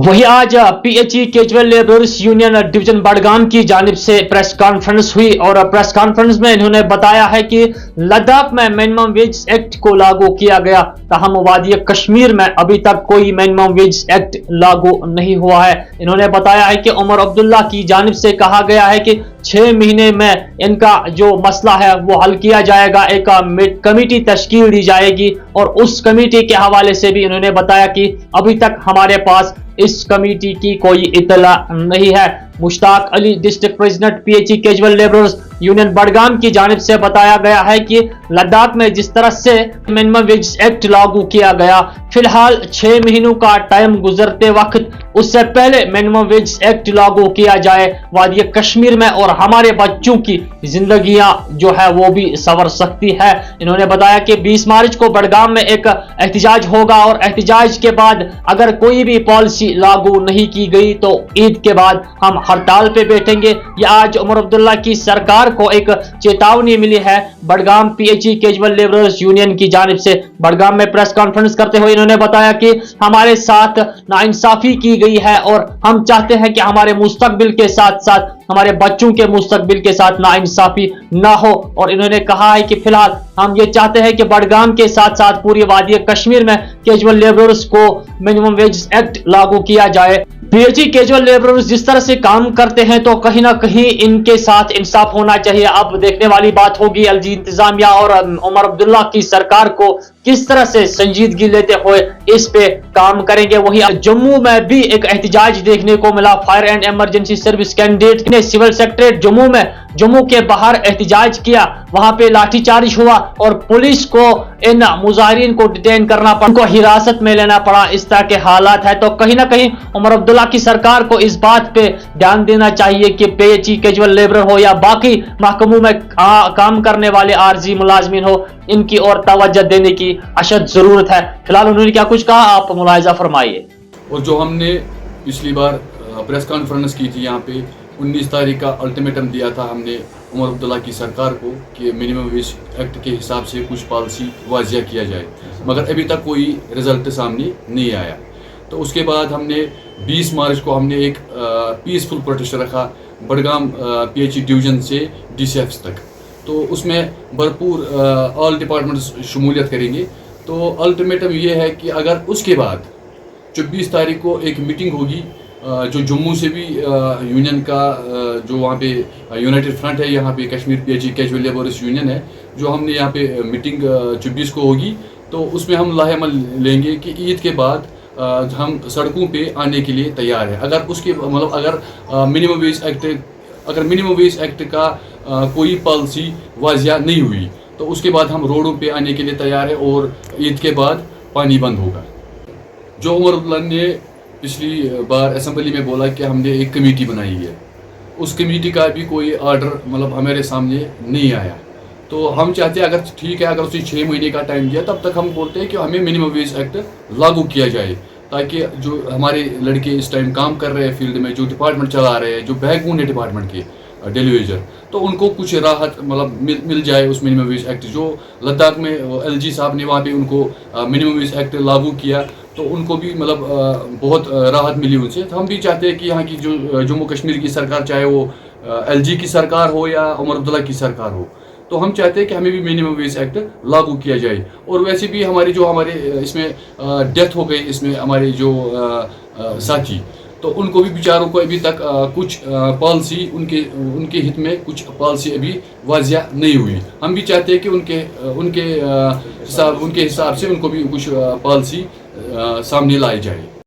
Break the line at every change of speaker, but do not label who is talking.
वही आज PHE casual labourers union division Budgam की जानिब से प्रेस कॉन्फ्रेंस हुई और प्रेस कॉन्फ्रेंस में इन्होंने बताया है कि लद्दाख में मिनिमम वेज एक्ट को लागू किया गया, ताहम वादी कश्मीर में अभी तक कोई मिनिमम वेज एक्ट लागू नहीं हुआ है। इन्होंने बताया है कि उमर अब्दुल्ला की जानिब से कहा गया है कि 6 महीने में इनका जो मसला है वो हल किया जाएगा, एक कमेटी तश्कील दी जाएगी और उस कमेटी के हवाले से भी इन्होंने बताया कि अभी तक हमारे पास इस कमेटी की कोई इतला नहीं है। Mushtaq Ali district president PHE casual labourers union Budgam की जानिब से बताया गया है कि लद्दाख में जिस तरह से मिनिमम वेज एक्ट लागू किया गया, फिलहाल 6 महीनों का टाइम गुजरते वक्त उससे पहले मिनिमम वेज एक्ट लागू किया जाए, वादी कश्मीर में और हमारे बच्चों की जिंदगियां जो है वो भी संवर सकती है। इन्होंने बताया कि 20 मार्च को बडगाम में एक एहतजाज होगा और एहतजाज के बाद अगर कोई भी पॉलिसी लागू नहीं की गई तो ईद के बाद हम हड़ताल पे बैठेंगे। ये आज उमर अब्दुल्ला की सरकार को एक चेतावनी मिली है Budgam PHE casual labourers union की जानिब से। बडगाम में प्रेस कॉन्फ्रेंस करते हुए इन्होंने बताया कि हमारे साथ नाइंसाफी की गई है और हम चाहते हैं कि हमारे मुस्तकबिल के साथ साथ हमारे बच्चों के मुस्तकबिल के साथ नाइंसाफी ना हो। और इन्होंने कहा है कि फिलहाल हम ये चाहते हैं कि बडगाम के साथ साथ पूरी वादी कश्मीर में कैजुअल लेबरर्स को मिनिमम वेज एक्ट लागू किया जाए। पीएचई कैजुअल लेबरर्स जिस तरह से काम करते हैं तो कहीं ना कहीं इनके साथ इंसाफ होना चाहिए। अब देखने वाली बात होगी एलजी इंतजामिया और उमर अब्दुल्ला की सरकार को किस तरह से संजीदगी लेते हुए इस पे काम करेंगे। वही जम्मू में भी एक एहतजाज देखने को मिला। Fire and emergency service candidate ने सिविल सेक्रेटरीट जम्मू के बाहर एहतजाज किया, वहां पे लाठीचार्ज हुआ और पुलिस को इन मुजाहिरीन को डिटेन करना पड़ा, उनको हिरासत में लेना पड़ा। इस तरह के हालात है तो कहीं ना कहीं उमर अब्दुल्ला की सरकार को इस बात पे ध्यान देना चाहिए कि पीएचई कैजुअल लेबर हो या बाकी महकमों में काम करने वाले आरजी मुलाजमीन हो, इनकी और तवज्जो देने की अशद जरूरत है। फिलहाल उन्होंने क्या कुछ कहा, आप मुलाहिजा फरमाइए।
और जो हमने पिछली बार प्रेस कॉन्फ्रेंस की थी, यहाँ पे 19 तारीख का अल्टीमेटम दिया था हमने उमर अब्दुल्ला की सरकार को कि मिनिमम वेज एक्ट के हिसाब से कुछ पॉलिसी वाजिया किया जाए, मगर अभी तक कोई रिजल्ट सामने नहीं आया। तो उसके बाद हमने 20 मार्च को हमने एक पीसफुल प्रोटेस्ट रखा बडगाम पीएचई डिवीजन से डीसीएफ तक। तो उसमें भरपूर ऑल डिपार्टमेंट्स शमूलियत करेंगे। तो अल्टीमेटम ये है कि अगर उसके बाद 24 तारीख को एक मीटिंग होगी जो जम्मू से भी यूनियन का जो वहाँ पे यूनाइटेड फ्रंट है, यहाँ पे Kashmir PHE casual labourers union है, जो हमने यहाँ पे मीटिंग 24 को होगी, तो उसमें हम लाहेमल लेंगे कि ईद के बाद हम सड़कों पे आने के लिए तैयार है। अगर उसके मतलब अगर मिनिमम वेज एक्ट का कोई पॉलिसी वाजिया नहीं हुई तो उसके बाद हम रोडों पे आने के लिए तैयार है और ईद के बाद पानी बंद होगा। जो उमर अब्दुल्ला ने पिछली बार असेंबली में बोला कि हमने एक कमेटी बनाई है, उस कमेटी का भी कोई आर्डर मतलब हमारे सामने नहीं आया। तो हम चाहते हैं अगर ठीक है, अगर उसे 6 महीने का टाइम दिया तब तक हम बोलते हैं कि हमें मिनिमम वेज एक्ट लागू किया जाए, ताकि जो हमारे लड़के इस टाइम काम कर रहे हैं फील्ड में, जो डिपार्टमेंट चला रहे हैं, जो बैकबोन है डिपार्टमेंट के डेलीवेजर, तो उनको कुछ राहत मतलब मिल जाए उस मिनिमम वेज एक्ट। जो लद्दाख में एलजी साहब ने वहाँ पे उनको मिनिमम वेज एक्ट लागू किया तो उनको भी मतलब बहुत राहत मिली उनसे। तो हम भी चाहते हैं कि यहाँ की जो जम्मू कश्मीर की सरकार, चाहे वो एलजी की सरकार हो या उमर अब्दुल्ला की सरकार हो, तो हम चाहते हैं कि हमें भी मिनिमम वेज एक्ट लागू किया जाए। और वैसे भी हमारे इसमें डेथ हो गई, इसमें हमारे जो साथी, तो उनको भी बेचारों को अभी तक कुछ पॉलिसी उनके हित में कुछ पॉलिसी अभी वाजिया नहीं हुई। हम भी चाहते हैं कि उनके हिसाब से उनको भी कुछ पॉलिसी सामने लाई जाए।